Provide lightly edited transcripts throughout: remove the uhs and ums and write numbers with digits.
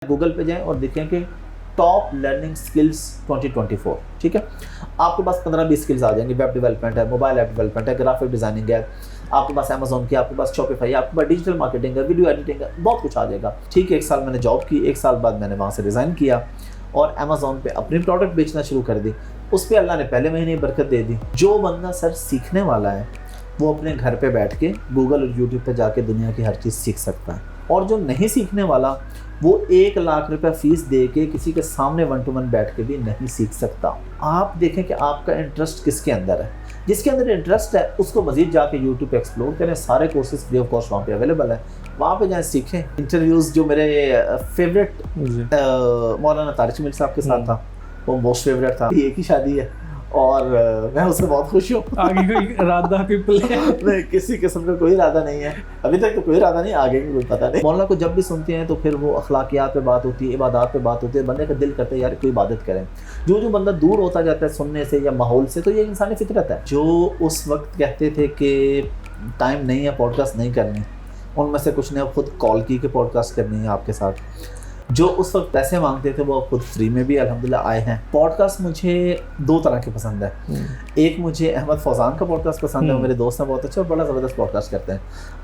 Google पे जाएं और देखें कि टॉप लर्निंग स्किल्स 2024, ठीक है। आपके पास 15-20 स्किल्स आ जाएंगे। वेब डेवलपमेंट है, मोबाइल ऐप डेवलपमेंट है, ग्राफिक डिजाइनिंग है, आपके पास अमेजोन की, आपके पास शॉपिफाई है, आपके पास डिजिटल मार्केटिंग है, वीडियो एडिटिंग है, बहुत कुछ आ जाएगा। ठीक है, 1 साल मैंने जॉब की, 1 साल बाद मैंने वहाँ से रिज़ाइन किया और अमेजोन पे अपनी प्रोडक्ट बेचना शुरू कर दी। उस पर अल्लाह ने पहले महीने ही बरकत दे दी। जो बंदा सर सीखने वाला है वो अपने घर पे बैठ के गूगल और यूट्यूब पे जाके दुनिया की हर चीज़ सीख सकता है। और जो नहीं सीखने वाला वो 1 लाख रुपया फीस दे के किसी के सामने 1 to 1 बैठ के भी नहीं सीख सकता। आप देखें कि आपका इंटरेस्ट किसके अंदर है। जिसके अंदर इंटरेस्ट है उसको मजीद जाके यूट्यूब पे एक्सप्लोर करें। सारे कोर्सेज फ्री ऑफ कॉस्ट वहाँ पे अवेलेबल है, वहाँ पे जाएँ सीखें। इंटरव्यूज़ जो मेरे फेवरेट मौलाना तारिक मीर साहब के साथ था, वो मोस्ट फेवरेट था। एक ही शादी है और मैं उससे बहुत खुश हूँ। आगे कोई इरादा कोई प्लान नहीं, किसी किस्म का कोई इरादा नहीं है अभी तक, तो कोई इरादा नहीं, आगे भी कोई पता नहीं। मौलाना को जब भी सुनते हैं तो फिर वो अखलाकियात पे बात होती है, इबादत पे बात होती है, बंदे का दिल करता है यार कोई इबादत करें। जो बंदा दूर होता जाता है सुनने से या माहौल से, तो ये इंसानी फितरत है। जो उस वक्त कहते थे कि टाइम नहीं है पॉडकास्ट नहीं करनी, उनमें से कुछ ने खुद कॉल की कि पॉडकास्ट करनी है आपके साथ। जो उस वक्त पैसे मांगते थे वो खुद फ्री में भी अल्हम्दुलिल्लाह आए हैं। पॉडकास्ट मुझे 2 तरह के पसंद है। एक मुझे अहमद फौजान का पॉडकास्ट पसंद है, वो मेरे दोस्त हैं, बहुत अच्छे और बड़ा ज़बरदस्त पॉडकास्ट करते हैं।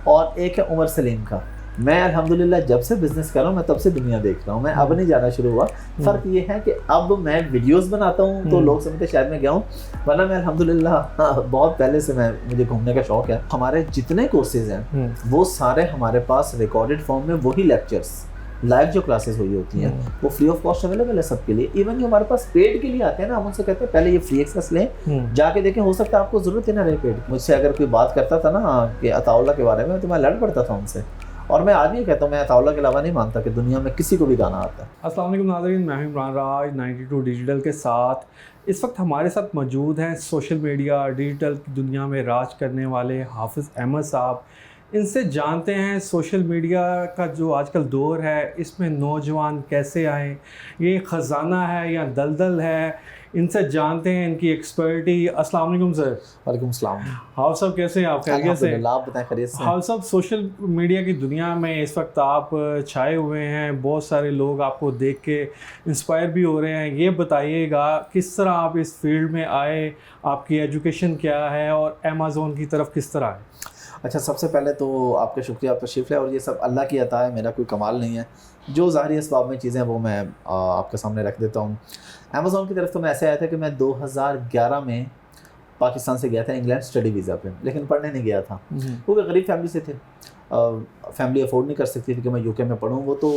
और एक है उमर सलीम का। मैं अल्हम्दुलिल्लाह जब से बिज़नेस कर रहा हूँ मैं तब से दुनिया देख रहा हूँ, मैं अब नहीं जाना शुरू हुआ। फ़र्क ये है कि अब मैं वीडियोस बनाता हूँ तो लोग समझते शहर में गया हूँ, वरना मैं अल्हम्दुलिल्लाह बहुत पहले से मुझे घूमने का शौक़ है। हमारे जितने कोर्सेज़ हैं वो सारे हमारे पास रिकॉर्डेड फॉर्म में, वही लेक्चर्स लाइव जो क्लासेस हुई होती हैं वो फ्री ऑफ कॉस्ट अवेलेबल है सबके लिए। इवन जो हमारे पास पेड के लिए आते हैं ना, हम उनसे कहते हैं पहले ये फ्री एक्सेस लें, जाके देखें, हो सकता है आपको ज़रूरत ही ना रहे पेड। मुझसे अगर कोई बात करता था ना कि अताउल्लाह के बारे में, तो मैं लड़ पड़ता था उनसे। और मैं आज भी कहता हूँ मैं अताउल्लाह के अलावा नहीं मानता कि दुनिया में किसी को भी गाना आता है। अस्सलाम वालेकुम नाज़रीन, मैं हूं इमरान राज 92 डिजिटल के साथ। इस वक्त हमारे साथ मौजूद हैं सोशल मीडिया डिजिटल की दुनिया में राज करने वाले हाफिज़ अहमद साहब। इनसे जानते हैं सोशल मीडिया का जो आजकल दौर है इसमें नौजवान कैसे आए, ये ख़जाना है या दलदल है, इनसे जानते हैं इनकी एक्सपर्टी। अस्सलाम वालेकुम सर। वालेकुम सलाम। हाफ़िज़ साहब कैसे हैं आप? खैरियत से? आप बताएं खैरियत से? हाफ़िज़ साहब, सोशल मीडिया की दुनिया में इस वक्त आप छाए हुए हैं, बहुत सारे लोग आपको देख के इंस्पायर भी हो रहे हैं। ये बताइएगा किस तरह आप इस फील्ड में आए, आपकी एजुकेशन क्या है और अमेज़ॉन की तरफ किस तरह आए? अच्छा, सबसे पहले तो आपका शुक्रिया, आप तशरीफ़ लाए, और ये सब अल्लाह की अता है, मेरा कोई कमाल नहीं है। जो ज़ाहिरी असबाब में चीज़ें वो मैं आपके सामने रख देता हूँ। अमेज़ॉन की तरफ तो मैं ऐसे आया था कि मैं 2011 में पाकिस्तान से गया था इंग्लैंड स्टडी वीज़ा पे, लेकिन पढ़ने नहीं गया था क्योंकि गरीब फैमिली से थे। फैमिली अफोर्ड नहीं कर सकती थी कि मैं यूके में पढ़ूँ। वो तो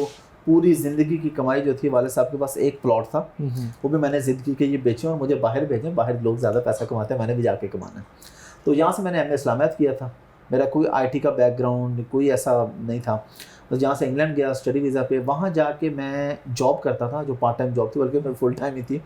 पूरी ज़िंदगी की कमाई जो थी, वाले साहब के पास एक प्लॉट था, वो भी मैंने ज़िद की कि ये बेचें और मुझे बाहर भेजें, बाहर लोग ज़्यादा पैसा कमाते हैं, मैंने भी जाके कमाना है। तो यहाँ से मैंने MA इस्लामियात किया था। मेरा कोई IT का बैकग्राउंड कोई ऐसा नहीं था। तो जहाँ से इंग्लैंड गया स्टडी वीज़ा पे, वहाँ जाके मैं जॉब करता था, जो पार्ट टाइम जॉब थी, बल्कि मैं फुल टाइम ही थी।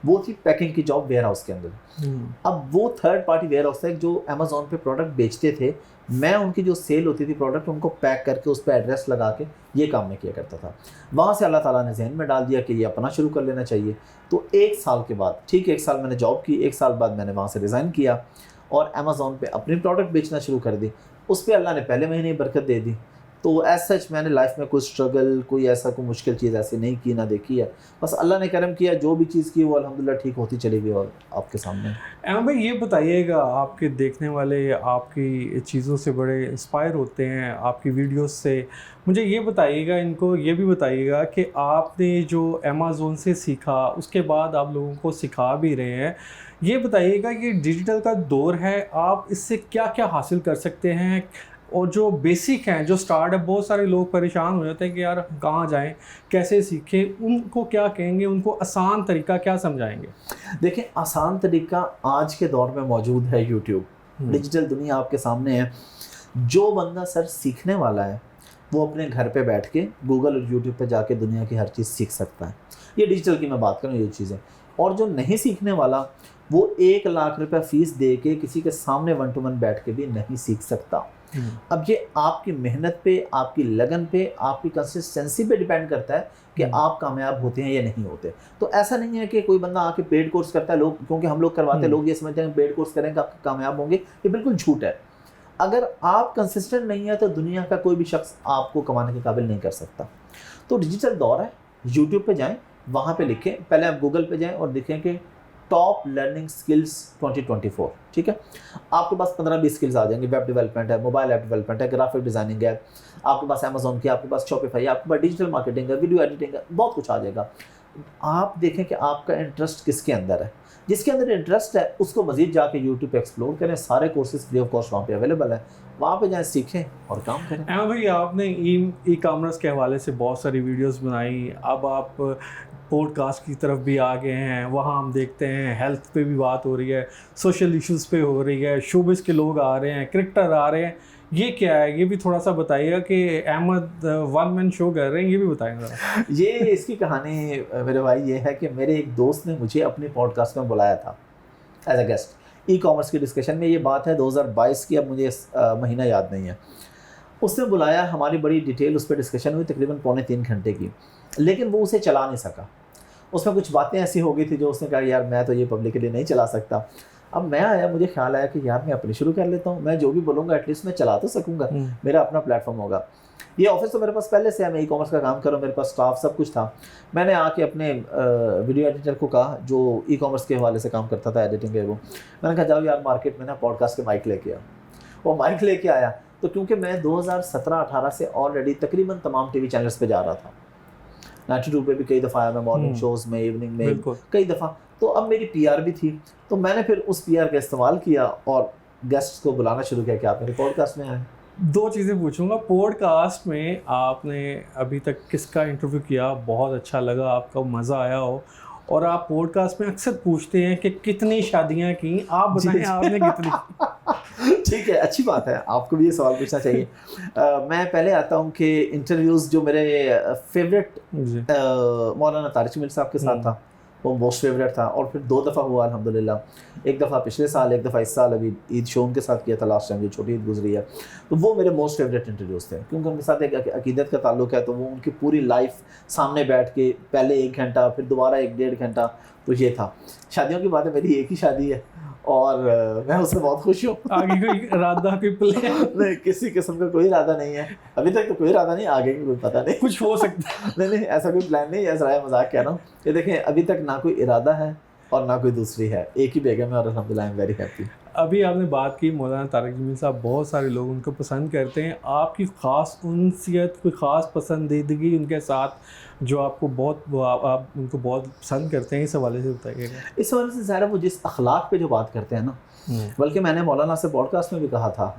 वो थी पैकिंग की जॉब वेयर हाउस के अंदर। अब वो थर्ड पार्टी वेयर हाउस था जो अमेज़ॉन पे प्रोडक्ट बेचते थे। मैं उनकी जो सेल होती थी प्रोडक्ट, उनको पैक करके उस पर एड्रेस लगा के ये काम मैं किया करता था। वहाँ से अल्लाह ताला ने जहन में डाल दिया कि ये अपना शुरू कर लेना चाहिए। तो 1 साल के बाद, ठीक है, 1 साल मैंने जॉब की, 1 साल बाद मैंने वहाँ से रिज़ाइन किया और अमेज़ॉन पे अपनी प्रोडक्ट बेचना शुरू कर दी। उस पर अल्लाह ने पहले महीने ही बरकत दे दी। तो एज सच मैंने लाइफ में कोई स्ट्रगल, कोई ऐसा कोई मुश्किल चीज़ ऐसी नहीं की, ना देखी है। बस अल्लाह ने करम किया, जो भी चीज़ की वो अल्हम्दुलिल्लाह ठीक होती चली गई। और आपके सामने अहमद भाई, ये बताइएगा, आपके देखने वाले आपकी चीज़ों से बड़े इंस्पायर होते हैं, आपकी वीडियोस से। मुझे ये बताइएगा, इनको ये भी बताइएगा कि आपने जो अमेज़ॉन से सीखा उसके बाद आप लोगों को सिखा भी रहे हैं। ये बताइएगा कि डिजिटल का दौर है, आप इससे क्या क्या हासिल कर सकते हैं, और जो बेसिक हैं, जो स्टार्ट है, बहुत सारे लोग परेशान हो जाते हैं कि यार कहाँ जाएं, कैसे सीखें, उनको क्या कहेंगे, उनको आसान तरीका क्या समझाएंगे? देखिए, आसान तरीका आज के दौर में मौजूद है यूट्यूब। डिजिटल दुनिया आपके सामने है। जो बंदा सर सीखने वाला है वो अपने घर पे बैठ के गूगल और यूट्यूब पे जाके दुनिया की हर चीज़ सीख सकता है। ये डिजिटल की मैं बात करूँ, ये चीज़ें। और जो नहीं सीखने वाला वो 1 लाख रुपया फ़ीस दे के किसी के सामने 1 to 1 बैठ के भी नहीं सीख सकता। अब ये आपकी मेहनत पे, आपकी लगन पे, आपकी कंसिस्टेंसी पे डिपेंड करता है कि आप कामयाब होते हैं या नहीं होते। तो ऐसा नहीं है कि कोई बंदा आके पेड कोर्स करता है, लोग क्योंकि हम लोग करवाते हैं, लोग ये समझते हैं पेड कोर्स करेंगे आप कामयाब होंगे। ये बिल्कुल झूठ है। अगर आप कंसिस्टेंट नहीं है तो दुनिया का कोई भी शख्स आपको कमाने के काबिल नहीं कर सकता। तो डिजिटल दौर है, यूट्यूब पे जाएं, वहाँ पे लिखें, पहले आप गूगल पे जाएं और लिखें कि टॉप लर्निंग स्किल्स 2024, ठीक है। आपके पास 15-20 स्किल्स आ जाएंगे। वेब डेवलपमेंट है, मोबाइल ऐप डेवलपमेंट है, ग्राफिक डिज़ाइनिंग है, आपके पास अमेजोन की, आपके पास शॉपिफाई है, आपके पास डिजिटल मार्केटिंग है, वीडियो एडिटिंग है, बहुत कुछ आ जाएगा। आप देखें कि आपका इंटरेस्ट किसके अंदर है, जिसके अंदर इंटरेस्ट है उसको मजीद जाके यूट्यूब पे एक्सप्लोर करें। सारे कोर्सेज फ्री ऑफ कॉस्ट वहाँ पे अवेलेबल है, वहाँ पे जाएँ, सीखें और काम करें। भाई आपने ई कॉमर्स के हवाले से बहुत सारी वीडियोस बनाई, अब आप पॉडकास्ट की तरफ भी आ गए हैं, वहाँ हम देखते हैं हेल्थ पे भी बात हो रही है, सोशल इश्यूज़ पे हो रही है, शोबिस के लोग आ रहे हैं, क्रिकेटर आ रहे हैं, ये क्या है, ये भी थोड़ा सा बताइएगा कि अहमद वन मैन शो कर रहे हैं, ये भी बताएंगे। ये इसकी कहानी मेरे भाई ये है कि मेरे एक दोस्त ने मुझे अपने पॉडकास्ट में बुलाया था as a guest, e commerce की डिस्कशन में। ये बात है 2022 की, अब मुझे महीना याद नहीं है। उसने बुलाया, हमारी बड़ी डिटेल उस पर डिस्कशन हुई, तकरीबन 3.25 घंटे की, लेकिन वो उसे चला नहीं सका। उसमें कुछ बातें ऐसी हो गई थी जो उसने कहा यार मैं तो ये पब्लिक के लिए नहीं चला सकता। अब मैं आया, मुझे ख्याल आया कि यार मैं अपनी शुरू कर लेता हूँ, मैं जो भी बोलूँगा एटलीस्ट मैं चला तो सकूँगा, मेरा अपना प्लेटफॉर्म होगा। ये ऑफिस तो मेरे पास पहले से है, मैं ई कॉमर्स का काम कर रहा हूँ, मेरे पास स्टाफ सब कुछ था। मैंने आके अपने वीडियो एडिटर को कहा जो ई कॉमर्स के हवाले से काम करता था, एडिटिंग है वो, मैंने कहा जाओ यार मार्केट में ना पॉडकास्ट के माइक लेके आओ। वो माइक लेके आया, तो क्योंकि मैं 2017-18 से ऑलरेडी तकरीबन तमाम टीवी चैनल्स पे जा रहा था, 92 पे भी कई दफ़ा आया मैं, मॉर्निंग शोज़ में, इवनिंग में कई दफ़ा, तो अब मेरी पीआर भी थी, तो मैंने फिर उस पीआर का इस्तेमाल किया और गेस्ट्स को बुलाना शुरू किया कि आप मेरे पॉडकास्ट में आए। 2 चीज़ें पूछूंगा, पॉडकास्ट में आपने अभी तक किसका इंटरव्यू किया बहुत अच्छा लगा, आपका मज़ा आया हो, और आप पॉडकास्ट में अक्सर पूछते हैं कि कितनी शादियां की, आप बताएं आपने कितनी। ठीक है, अच्छी बात है, आपको भी ये सवाल पूछना चाहिए। मैं पहले आता हूँ कि इंटरव्यूज़ जो मेरे फेवरेट मौलाना तारिक जमील साहब के साथ था, वो मोस्ट फेवरेट था, और फिर 2 दफ़ा हुआ अल्हम्दुलिल्लाह। एक दफ़ा पिछले साल, एक दफ़ा इस साल, अभी ईद शो उनके साथ किया था लास्ट टाइम, जो छोटी ईद गुजरी है। तो वो मेरे मोस्ट फेवरेट इंटरव्यूज़ थे, क्योंकि उनके साथ एक अकीदत का ताल्लुक है, तो वो उनकी पूरी लाइफ सामने बैठ के, पहले 1 घंटा, फिर दोबारा 1-1.5 घंटा, तो ये था। शादियों की बात है, मेरी एक ही शादी है और मैं उससे बहुत खुश हूँ। आगे कोई इरादा, कोई प्लान नहीं, किसी किस्म का कोई इरादा नहीं है अभी तक, तो कोई इरादा नहीं, आगे का कोई पता नहीं, कुछ हो सकता है। नहीं, ऐसा कोई प्लान नहीं है, ऐसा मजाक कह रहा हूँ कि देखें अभी तक ना कोई इरादा है और ना कोई दूसरी है, एक ही बेगम है और अल्हम्दुलिल्लाह आई एम वेरी हैप्पी। अभी आपने बात की मौलाना तारिक जमील साहब, बहुत सारे लोग उनको पसंद करते हैं, आपकी ख़ास उनसियत, कोई ख़ास पसंदीदगी उनके साथ जो आपको बहुत, आप उनको बहुत पसंद करते हैं, इस हवाले से बताइएगा। इस हवाले से ज़ाहिर है वो जिस अखलाक पे जो बात करते हैं ना, बल्कि मैंने मौलाना से पॉडकास्ट में भी कहा था,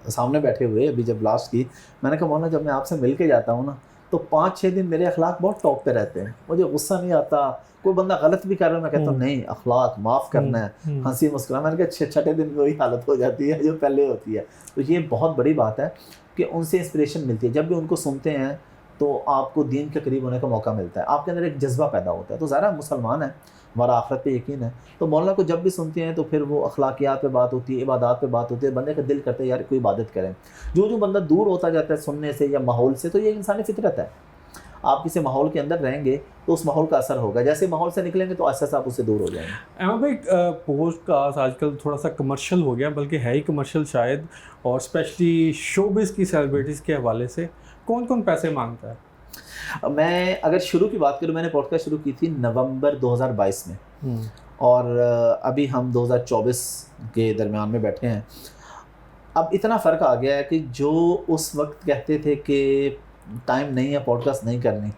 सामने बैठे हुए अभी जब लास्ट की, मैंने कहा मौलाना जब मैं आपसे मिल के जाता हूँ ना, तो 5-6 दिन मेरे अखलाक बहुत टॉप पे रहते हैं, मुझे गुस्सा नहीं आता, कोई बंदा गलत भी कर रहा है मैं कहता हूँ नहीं अखलाक माफ़ करना है, हंसी मुस्कुरा। मैंने कहा 6 दिन वही हालत हो जाती है जो पहले होती है। तो ये बहुत बड़ी बात है कि उनसे इंस्पिरेशन मिलती है, जब भी उनको सुनते हैं तो आपको दीन के करीब होने का मौका मिलता है, आपके अंदर एक जज्बा पैदा होता है। तो ज़रा मुसलमान है, हमारा आखिरत पे यकीन है, तो मौलाना को जब भी सुनते हैं तो फिर वो अखलाकियात पे बात होती है, इबादत पे बात होती है, बंदे का दिल करता है यार कोई इबादत करें। जो बंदा दूर होता जाता है सुनने से या माहौल से, तो ये इंसानी फितरत है, आप किसी माहौल के अंदर रहेंगे तो उस माहौल का असर होगा, जैसे माहौल से निकलेंगे तो ऐसा आप उससे दूर हो जाएंगे। अहमद भाई, पॉडकास्ट आजकल थोड़ा सा कमर्शियल हो गया, बल्कि है ही कमर्शियल शायद, और स्पेशली शोबिस की सेलिब्रिटीज़ के हवाले से कौन कौन पैसे मांगता है? मैं अगर शुरू की बात करूँ, मैंने पॉडकास्ट शुरू की थी नवंबर 2022 में, और अभी हम 2024 के दरमियान में बैठे हैं। अब इतना फ़र्क आ गया है कि जो उस वक्त कहते थे कि टाइम नहीं है पॉडकास्ट नहीं करनी,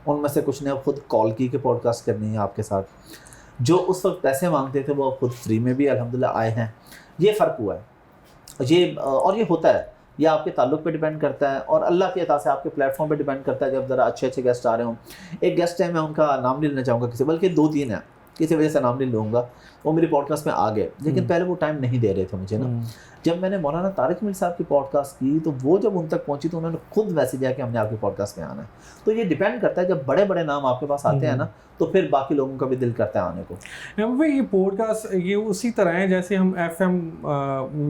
उनमें से कुछ ने अब खुद कॉल की कि पॉडकास्ट करनी है आपके साथ। जो उस वक्त पैसे मांगते थे वो खुद फ्री में भी अल्हम्दुलिल्लाह आए हैं। ये फ़र्क हुआ है ये, और ये होता है, ये आपके ताल्लुक़ पे डिपेंड करता है और अल्लाह की अता से आपके प्लेटफॉर्म पे डिपेंड करता है। जब ज़रा अच्छे गेस्ट आ रहे हों, एक गेस्ट है, मैं उनका नाम नहीं लेना चाहूँगा किसी, बल्कि 2-3 हैं, किसी वजह से नाम नहीं लूँगा, वो मेरी पॉडकास्ट में आ गए, लेकिन पहले वो टाइम नहीं दे रहे थे मुझे ना। जब मैंने मौलाना तारिक जमील साहब की पॉडकास्ट की तो वो जब उन तक पहुंची तो उन्होंने खुद मैसेज दिया कि हमने आपकी पॉडकास्ट में आना है। तो ये डिपेंड करता है, जब बड़े बड़े नाम आपके पास आते हैं ना, तो फिर बाकी लोगों का भी दिल करता है आने को। भाई ये पॉडकास्ट ये उसी तरह है जैसे हम FM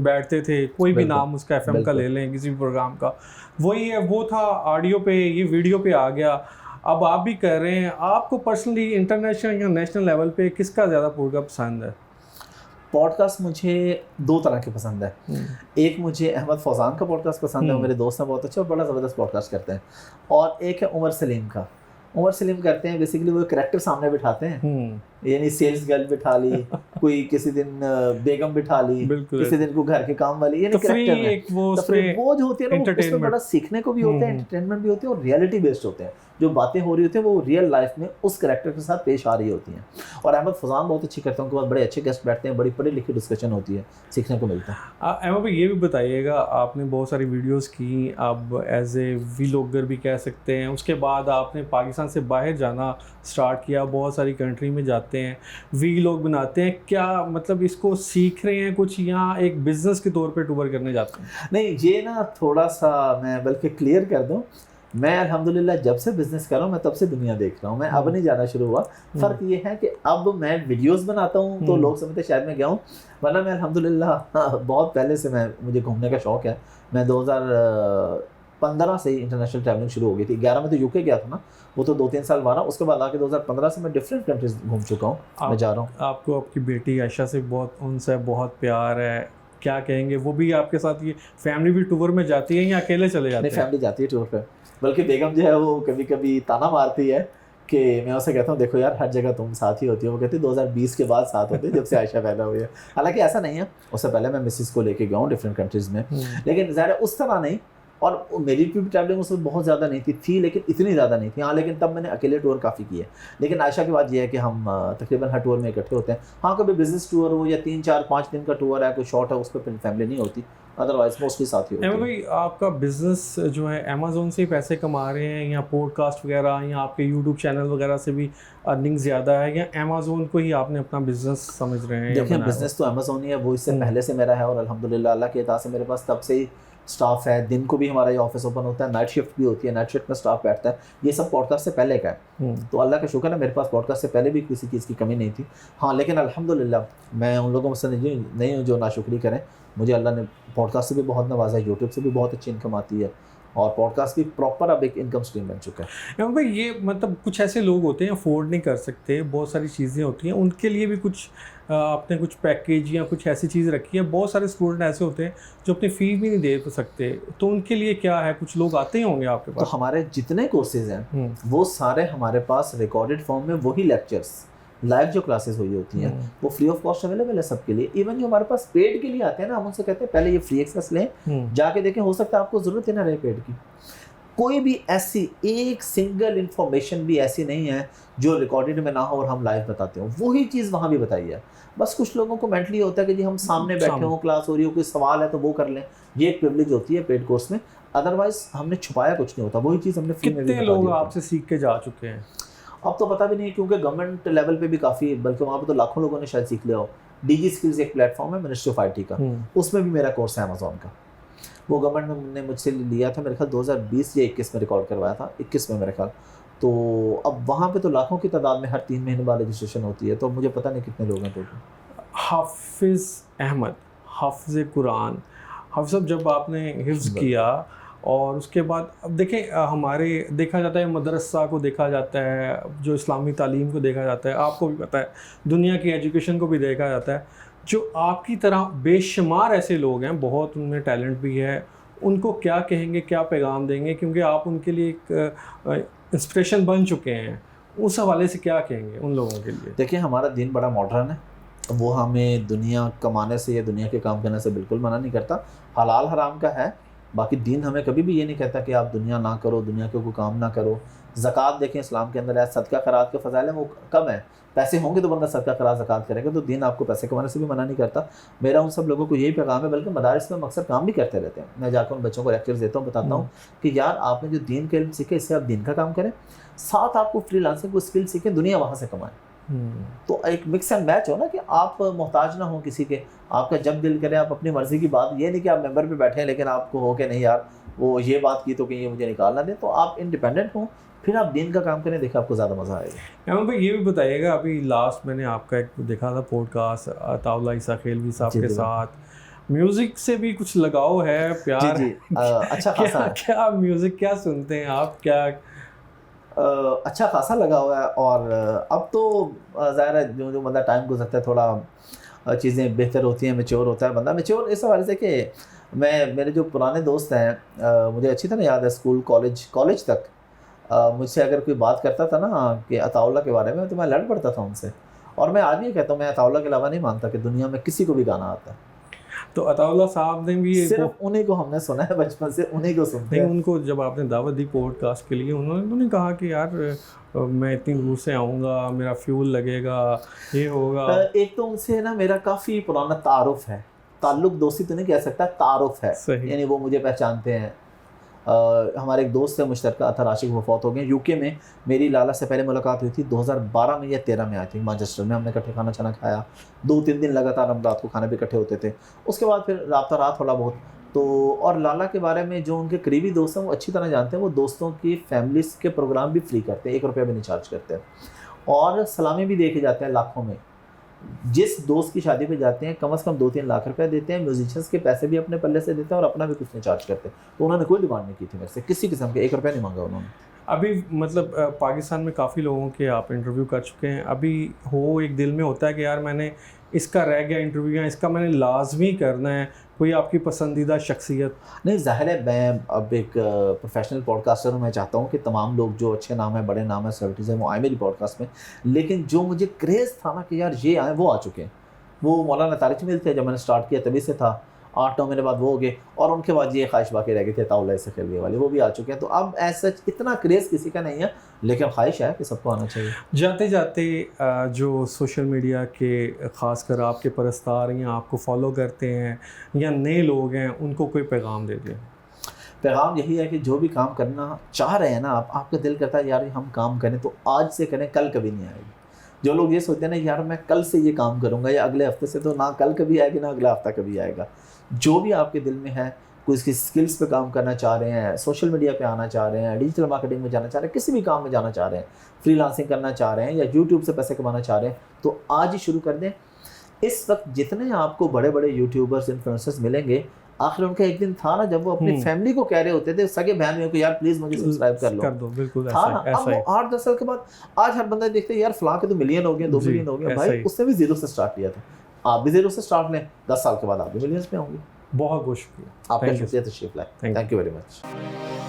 बैठते थे, कोई भी नाम उसका FM का ले लें किसी भी प्रोग्राम का, वही है, वो था ऑडियो पे, ये वीडियो पे आ गया, अब आप भी कर रहे हैं। आपको पर्सनली इंटरनेशनल या नेशनल लेवल पे किसका ज़्यादा पॉडकास्ट पसंद है? पॉडकास्ट मुझे 2 तरह के पसंद है। एक मुझे अहमद फौजान का पॉडकास्ट पसंद है, वो मेरे दोस्त हैं बहुत अच्छे और बड़ा ज़बरदस्त पॉडकास्ट करते हैं, और एक है उमर सलीम का। उमर सलीम करते हैं बेसिकली वो कैरेक्टर सामने बिठाते हैं, यानी सेल्स गर्ल बिठा ली, कोई किसी दिन बेगम बिठा ली, किसी दिन को घर के काम वाली, यानी कैरेक्टर है। वो जो होती है ना, उसमें बड़ा सीखने को भी होता है, एंटरटेनमेंट भी होती है और रियलिटी बेस्ड होते हैं। जो बातें हो रही होती हैं वो रियल लाइफ में उस कैरेक्टर के साथ पेश आ रही होती हैं। और अहमद फजान बहुत अच्छी करते हैं, उनके पास बड़े अच्छे गेस्ट बैठते हैं, बड़ी पढ़ी लिखी डिस्कशन होती है, सीखने को मिलता है। अहमद भाई ये भी बताइएगा, आपने बहुत सारी वीडियोस की, आप एज ए व्लॉगर भी कह सकते हैं, उसके बाद आपने पाकिस्तान से बाहर जाना स्टार्ट किया, बहुत सारी कंट्री में जाते हैं, व्लॉग बनाते हैं, क्या मतलब इसको सीख रहे हैं कुछ या एक बिजनेस के तौर पे टूर करने जाते हैं? नहीं, ये ना थोड़ा सा मैं बल्कि क्लियर कर दूं, मैं अल्हम्दुलिल्लाह जब से बिज़नेस कर रहा हूँ मैं तब से दुनिया देख रहा हूँ, मैं अब नहीं जाना शुरू हुआ। फ़र्क ये है कि अब मैं वीडियोस बनाता हूँ तो लोग समझते शायद मैं गया हूँ, वरना मैं अल्हम्दुलिल्लाह बहुत पहले से मुझे घूमने का शौक़ है। मैं 2015 से ही इंटरनेशनल ट्रैवलिंग शुरू हो गई थी। 11 में तो यूके गया था ना, वो तो 2-3 साल वहाँ रहा, उसके बाद आके 2015 से मैं डिफरेंट कंट्रीज घूम चुका हूँ, मैं जा रहा हूँ। आपको आपकी बेटी आयशा से उनसे बहुत प्यार है, क्या कहेंगे? वो भी आपके साथ ये फैमिली भी टूर में जाती है या अकेले चले जाते हैं? नहीं, फैमिली जाती है टूर पे, बल्कि बेगम जो है वो कभी कभी ताना मारती है कि मैं उसे कहता हूँ देखो यार हर जगह तुम साथ ही होती हो, वो कहती है 2020 के बाद साथ होते जब से आयशा पैदा हुई है। हालांकि ऐसा नहीं है, उससे पहले मैं मिसिस को लेके गया हूँ डिफरेंट कंट्रीज़ में, लेकिन ज़ाहिर है उस तरह नहीं। और मेरी भी ट्रैवलिंग उसमें बहुत ज़्यादा नहीं थी, लेकिन इतनी ज़्यादा नहीं थी। हाँ, लेकिन तब मैंने अकेले टूर काफ़ी किए। लेकिन आयशा की बात यह है कि हम तकरीबन हर टूर में इकट्ठे होते हैं। हाँ, कभी बिजनेस टूर हो या 3-4-5 दिन का टूर है, कोई शॉर्ट है, उस पर फिर फैमिली नहीं होती, अदरवाइज मोस्टली साथ ही होते हैं। भाई आपका बिजनेस जो है अमेज़ोन से ही पैसे कमा रहे हैं या पॉडकास्ट वगैरह या आपके यूट्यूब चैनल वगैरह से भी अर्निंग ज़्यादा है, या अमेज़ोन को ही आपने अपना बिजनेस समझ रहे हैं? देखिए, बिजनेस तो अमेज़ोन ही है, वो इससे पहले से मेरा है और अल्हम्दुलिल्लाह अल्लाह की अता से मेरे पास तब से ही स्टाफ है। दिन को भी हमारा ये ऑफिस ओपन होता है, नाइट शिफ्ट भी होती है, नाइट शिफ्ट में स्टाफ बैठता है। ये सब पॉडकास्ट से पहले का है, तो अल्लाह का शुक्र है मेरे पास पॉडकास्ट से पहले भी किसी चीज़ की कमी नहीं थी। हाँ, लेकिन अल्हम्दुलिल्लाह मैं उन लोगों से नहीं हूँ जो नाशुक्री करें। मुझे अल्लाह ने पॉडकास्ट से भी बहुत नवाजा है, यूट्यूब से भी बहुत अच्छी इनकम आती है और पॉडकास्ट भी प्रॉपर अब एक इनकम स्ट्रीम बन चुका है। भाई ये मतलब कुछ ऐसे लोग होते हैं अफोर्ड नहीं कर सकते, बहुत सारी चीज़ें होती हैं, उनके लिए भी कुछ आपने कुछ पैकेज या कुछ ऐसी चीज़ रखी है? बहुत सारे स्टूडेंट ऐसे होते हैं जो अपनी फ़ी भी नहीं दे सकते, तो उनके लिए क्या है? कुछ लोग आते ही होंगे आपके पास? तो हमारे जितने कोर्सेज हैं वो सारे हमारे पास रिकॉर्डेड फॉर्म में, वही लेक्चर्स लाइव जो क्लासेस हुई होती हैं वो फ्री ऑफ कॉस्ट अवेलेबल है सबके लिए। इवन जो हमारे पास पेड के लिए आते हैं ना, हम उनसे कहते हैं पहले ये फ्री एक्सेस लें, जाके देखें, हो सकता है आपको ज़रूरत ही ना रहे पेड की। कोई भी ऐसी एक सिंगल इन्फॉर्मेशन भी ऐसी नहीं है जो रिकॉर्डेड में ना हो और हम लाइव बताते हो, वही चीज़ वहाँ भी बताई है। बस कुछ लोगों को मेंटली होता है कि जी हम सामने बैठे हो, क्लास हो रही हो, कोई सवाल है तो वो कर लें, ये एक प्रिविलेज होती है पेड कोर्स में। अदरवाइज हमने छुपाया कुछ नहीं होता, वही चीज़ हमने फ्री में भी बता दी। कितने लोग आपसे सीख के जा चुके हैं? अब तो पता भी नहीं, क्योंकि गवर्नमेंट लेवल पे भी काफ़ी, बल्कि वहाँ पे तो लाखों लोगों ने शायद सीख लिया हो। डीजी स्किल्स एक प्लेटफॉर्म है मिनिस्ट्री ऑफ IT का, उसमें भी मेरा कोर्स है अमेज़ॉन का। वो गवर्नमेंट ने मुझसे लिया था, मेरे ख्याल 2020 या 21 में रिकॉर्ड करवाया था, 21 में मेरे ख्याल। तो अब वहाँ पे तो लाखों की तादाद में हर 3 महीने बाद रजिस्ट्रेशन होती है, तो मुझे पता नहीं कितने लोग हैं टोटल। हाफिज़ अहमद, हाफिज़ कुरान, हाफिज़ साहब जब आपने हिफ्ज़ किया और उसके बाद अब देखें हमारे देखा जाता है मदरसा को देखा जाता है, जो इस्लामी तालीम को देखा जाता है, आपको भी पता है दुनिया की एजुकेशन को भी देखा जाता है। जो आपकी तरह बेशुमार ऐसे लोग हैं, बहुत उनमें टैलेंट भी है, उनको क्या कहेंगे, क्या पैगाम देंगे? क्योंकि आप उनके लिए एक इंस्पिरेशन बन चुके हैं, उस हवाले से क्या कहेंगे उन लोगों के लिए? देखिए, हमारा दीन बड़ा मॉडर्न है, वो हमें दुनिया कमाने से या दुनिया के काम करने से बिल्कुल मना नहीं करता। हलाल हराम का है, बाकी दीन हमें कभी भी ये नहीं कहता कि आप दुनिया ना करो, दुनिया के कोई काम ना करो। ज़कात देखें इस्लाम के अंदर है, सदका खैरात के फ़ज़ाइल है वो कम है, पैसे होंगे तो बंदा सदका खैरात ज़कात करेगा, तो दीन आपको पैसे कमाने से भी मना नहीं करता। मेरा उन सब लोगों को यही पैगाम है, बल्कि मदारिस में अक्सर काम भी करते रहते हैं। मैं जाकर उन बच्चों को लेक्चर्स देता हूँ, बताता हूँ कि यार आपने जो दीन के इल्म सीखे, इससे आप दीन का काम करें, साथ आपको फ्रीलांसिंग को स्किल सीखें, दुनिया वहाँ से कमाएं। तो एक मिक्स एंड मैच हो ना, कि आप मोहताज ना हो किसी के, आपका जब दिल करे आप अपनी मर्जी की बात, ये नहीं कि आप मेंबर पे बैठे हैं लेकिन आपको हो के नहीं यार वो ये बात की तो कहीं ये मुझे निकालना दे, तो आप इंडिपेंडेंट हो, फिर आप दीन का काम करें, देखिए आपको ज़्यादा मज़ा आएगा। अहमद भाई ये भी बताइएगा, अभी लास्ट मैंने आपका एक देखा था पॉडकास्ट अताउल्लाह ईसा खेलवी साहब के साथ, म्यूज़िक से भी कुछ लगाव है, प्यार? जी अच्छा खासा है। क्या म्यूज़िक क्या सुनते हैं आप? क्या अच्छा खासा लगा हुआ है। और अब तो ज़ाहिर है जो मतलब टाइम गुजरता है थोड़ा चीज़ें बेहतर होती हैं, मैच्योर होता है बंदा। मैच्योर इस हवाले से कि मेरे जो पुराने दोस्त हैं, मुझे अच्छी तरह याद है स्कूल कॉलेज तक मुझसे अगर कोई बात करता था ना कि अताउल्लाह के बारे में, तो मैं लड़ पड़ता था उनसे। और मैं आज भी कहता हूँ, मैं अताउल्लाह के अलावा नहीं मानता कि दुनिया में किसी को भी गाना आता है। तो अताउल्लाह साहब ने भी सिर्फ उन्हीं को हमने सुना है बचपन से, उन्हीं को सुनते नहीं, हैं। उनको जब आपने दावत दी पॉडकास्ट के लिए, उन्होंने कहा कि यार मैं इतनी दूर से आऊँगा, मेरा फ्यूल लगेगा, ये होगा। एक तो उनसे ना मेरा काफ़ी पुराना तारुफ है, ताल्लुक दोस्ती तो नहीं कह सकता, तारुफ है, सही। यानी वो मुझे पहचानते हैं। हमारे एक दोस्त है मुश्तरका अतर आशिक, वो फौत हो गए। यूके में मेरी लाला से पहले मुलाकात हुई थी 2012 में या 13 में, आई थी मैनचेस्टर में। हमने इकट्ठे खाना छाना खाया, 2-3 दिन लगातार हम रात को खाने भी इकट्ठे होते थे। उसके बाद फिर राब्ता रहा थोड़ा बहुत। तो और लाला के बारे में जो उनके करीबी दोस्त हैं वो अच्छी तरह जानते हैं। वो दोस्तों की फैमिलीज़ के प्रोग्राम भी फ्री करते हैं, 1 रुपया भी नहीं चार्ज करते हैं, और सलामी भी दे के जाते हैं लाखों में। जिस दोस्त की शादी पे जाते हैं कम से कम 2-3 लाख रुपए देते हैं, म्यूजिशियंस के पैसे भी अपने पल्ले से देते हैं और अपना भी कुछ नहीं चार्ज करते। तो उन्होंने कोई डिमांड नहीं की थी मेरे से, किसी किस्म के 1 रुपया नहीं मांगा उन्होंने। अभी मतलब पाकिस्तान में काफ़ी लोगों के आप इंटरव्यू कर चुके हैं, अभी हो एक दिल में होता है कि यार मैंने इसका रह गया इंटरव्यू, या इसका मैंने लाजमी करना है, कोई आपकी पसंदीदा शख्सियत? नहीं, ज़ाहिर है मैं अब एक प्रोफेशनल पॉडकास्टर हूँ, मैं चाहता हूँ कि तमाम लोग जो अच्छे नाम हैं, बड़े नाम हैं, सेलिब्रिटीज़ हैं, वो आए मेरी पॉडकास्ट में। लेकिन जो मुझे क्रेज़ था ना कि यार ये आए, वो आ चुके हैं। वो मौलाना तारिक जमील थे, जब मैंने स्टार्ट किया तभी से था। 8-9 महीने बाद वो हो गए, और उनके बाद ये ख्वाहिश बाकी रह गई थी अताउल्लाह से खेलने वाली, वो भी आ चुके हैं। तो अब ऐसा इतना क्रेज़ किसी का नहीं है, लेकिन ख्वाहिश है कि सबको आना चाहिए। जाते जाते जो सोशल मीडिया के ख़ासकर आपके परस्तार या आपको फॉलो करते हैं या नए लोग हैं, उनको कोई पैगाम दे दें? पैगाम यही है कि जो भी काम करना चाह रहे हैं ना आप, आपका दिल करता है यार हम काम करें तो आज से करें, कल कभी नहीं आएगी। जो लोग ये सोचते हैं ना यार मैं कल से ये काम करूँगा या अगले हफ्ते से, तो ना कल कभी आएगी ना अगला हफ्ता कभी आएगा। जो भी आपके दिल में है, कोई इसकी स्किल्स पे काम करना चाह रहे हैं, सोशल मीडिया पे आना चाह रहे हैं, डिजिटल मार्केटिंग में जाना चाह रहे हैं, किसी भी काम में जाना चाह रहे हैं, फ्रीलांसिंग करना चाह रहे हैं या यूट्यूब से पैसे कमाना चाह रहे हैं, तो आज ही शुरू कर दें। इस वक्त जितने आपको बड़े बड़े यूट्यूबर्स, इन्फ्लुएंसर्स मिलेंगे, आखिर उनका एक दिन था ना जब वो अपनी फैमिली को कह रहे होते थे, सगे बहन को यार प्लीज मुझे सब्सक्राइब कर लो, कर दो। बिल्कुल था ना। अब वो 8-10 साल के बाद आज हर बंदा देखते हैं यार फलां के तो मिलियन हो गए, 2 मिलियन हो गए। भाई उसने भी 0 से स्टार्ट किया था, आप भी 0 से स्टार्ट लें, 10 साल के बाद आप भी मिलियंस में होंगे। बहुत बहुत शुक्रिया। आपका शुक्रिया तशरीफ लाए। Thank you very much.